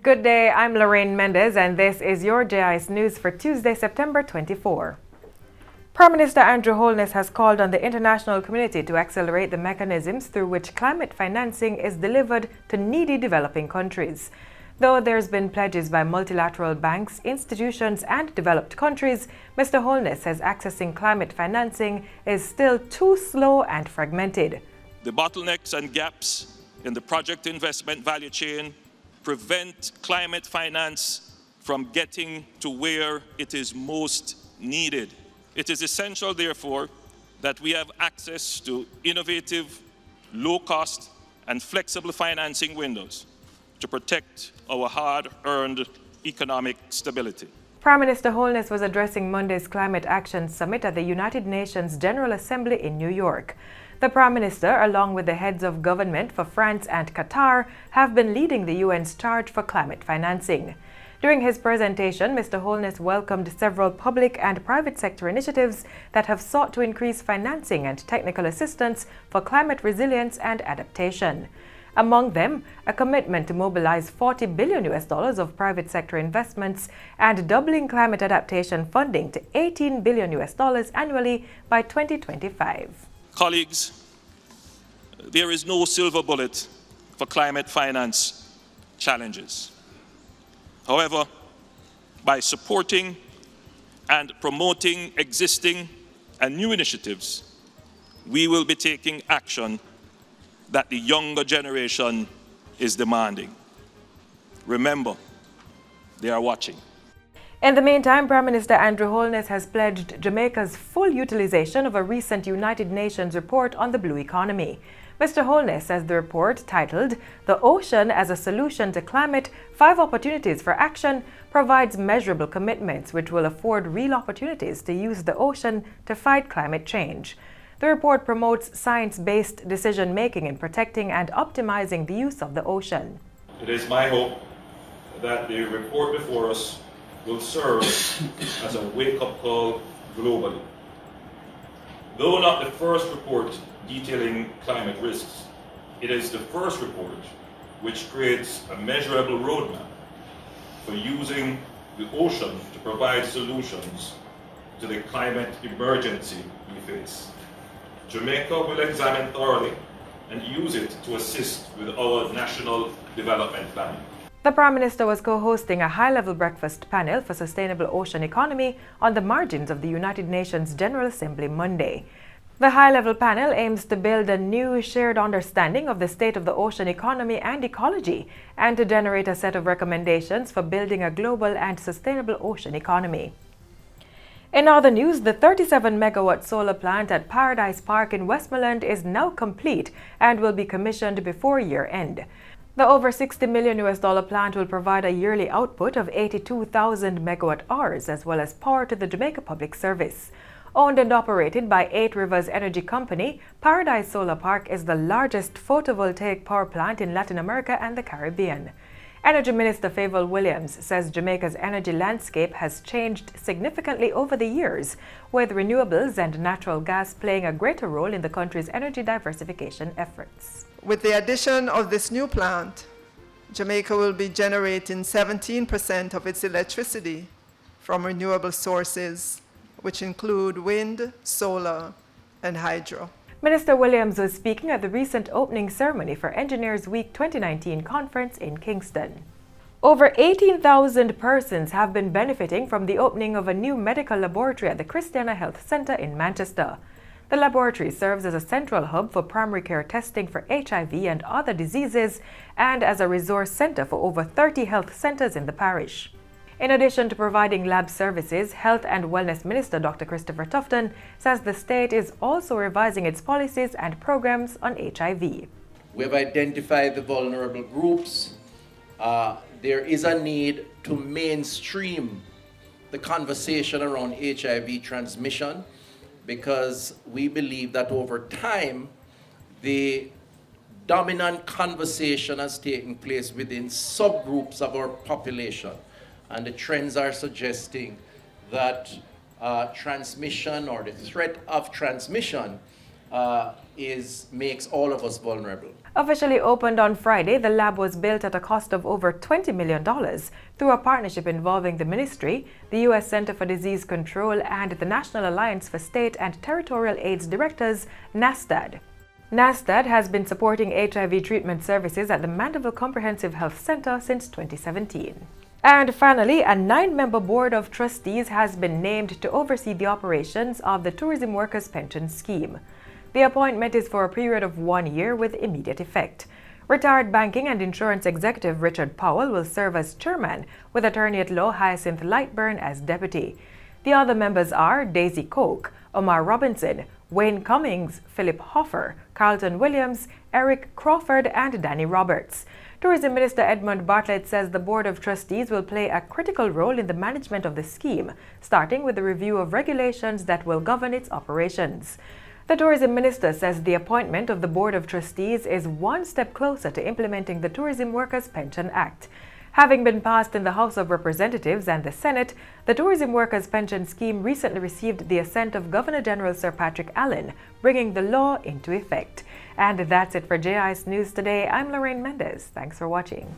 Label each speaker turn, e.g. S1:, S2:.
S1: Good day, I'm Lorraine Mendez and this is your JIS News for Tuesday, September 24. Prime Minister Andrew Holness has called on the international community to accelerate the mechanisms through which climate financing is delivered to needy developing countries. Though there's been pledges by multilateral banks, institutions and developed countries, Mr. Holness says accessing climate financing is still too slow and fragmented.
S2: The bottlenecks and gaps in the project investment value chain prevent climate finance from getting to where it is most needed. It is essential, therefore, that we have access to innovative, low-cost, and flexible financing windows to protect our hard-earned economic stability.
S1: Prime Minister Holness was addressing Monday's Climate Action Summit at the United Nations General Assembly in New York. The Prime Minister, along with the heads of government for France and Qatar, have been leading the UN's charge for climate financing. During his presentation, Mr. Holness welcomed several public and private sector initiatives that have sought to increase financing and technical assistance for climate resilience and adaptation. Among them, a commitment to mobilize $40 billion of private sector investments and doubling climate adaptation funding to $18 billion annually by 2025.
S2: Colleagues, there is no silver bullet for climate finance challenges. However, by supporting and promoting existing and new initiatives, we will be taking action that the younger generation is demanding. Remember, they are watching.
S1: In the meantime, Prime Minister Andrew Holness has pledged Jamaica's full utilization of a recent United Nations report on the blue economy. Mr. Holness says the report, titled "The Ocean as a Solution to Climate: 5 Opportunities for Action," provides measurable commitments which will afford real opportunities to use the ocean to fight climate change. The report promotes science-based decision-making in protecting and optimizing the use of the ocean.
S2: It is my hope that the report before us will serve as a wake-up call globally. Though not the first report detailing climate risks, it is the first report which creates a measurable roadmap for using the ocean to provide solutions to the climate emergency we face. Jamaica will examine thoroughly and use it to assist with our national development plan.
S1: The Prime Minister was co-hosting a high-level breakfast panel for sustainable ocean economy on the margins of the United Nations General Assembly Monday. The high-level panel aims to build a new shared understanding of the state of the ocean economy and ecology and to generate a set of recommendations for building a global and sustainable ocean economy. In other news, the 37-megawatt solar plant at Paradise Park in Westmoreland is now complete and will be commissioned before year-end. The over $60 million plant will provide a yearly output of 82,000 megawatt-hours as well as power to the Jamaica Public Service. Owned and operated by 8 Rivers Energy Company, Paradise Solar Park is the largest photovoltaic power plant in Latin America and the Caribbean. Energy Minister Favour Williams says Jamaica's energy landscape has changed significantly over the years, with renewables and natural gas playing a greater role in the country's energy diversification efforts.
S3: With the addition of this new plant, Jamaica will be generating 17% of its electricity from renewable sources, which include wind, solar, and hydro.
S1: Minister Williams was speaking at the recent opening ceremony for Engineers Week 2019 conference in Kingston. Over 18,000 persons have been benefiting from the opening of a new medical laboratory at the Christiana Health Centre in Manchester. The laboratory serves as a central hub for primary care testing for HIV and other diseases and as a resource centre for over 30 health centres in the parish. In addition to providing lab services, Health and Wellness Minister Dr. Christopher Tufton says the state is also revising its policies and programs on HIV.
S4: We have identified the vulnerable groups. There is a need to mainstream the conversation around HIV transmission, because we believe that over time, the dominant conversation has taken place within subgroups of our population. And the trends are suggesting that transmission or the threat of transmission makes all of us vulnerable.
S1: Officially opened on Friday, the lab was built at a cost of over $20 million through a partnership involving the ministry, the U.S. Center for Disease Control, and the National Alliance for State and Territorial AIDS Directors, NASTAD. NASTAD has been supporting HIV treatment services at the Mandeville Comprehensive Health Center since 2017. And finally, a 9-member board of trustees has been named to oversee the operations of the Tourism Workers' Pension Scheme. The appointment is for a period of 1 year with immediate effect. Retired banking and insurance executive Richard Powell will serve as chairman, with attorney-at-law Hyacinth Lightburn as deputy. The other members are Daisy Koch, Omar Robinson, Wayne Cummings, Philip Hoffer, Carlton Williams, Eric Crawford, and Danny Roberts. Tourism Minister Edmund Bartlett says the Board of Trustees will play a critical role in the management of the scheme, starting with the review of regulations that will govern its operations. The Tourism Minister says the appointment of the Board of Trustees is one step closer to implementing the Tourism Workers' Pension Act. Having been passed in the House of Representatives and the Senate, the Tourism Workers' Pension Scheme recently received the assent of Governor-General Sir Patrick Allen, bringing the law into effect. And that's it for JIS News Today. I'm Lorraine Mendez. Thanks for watching.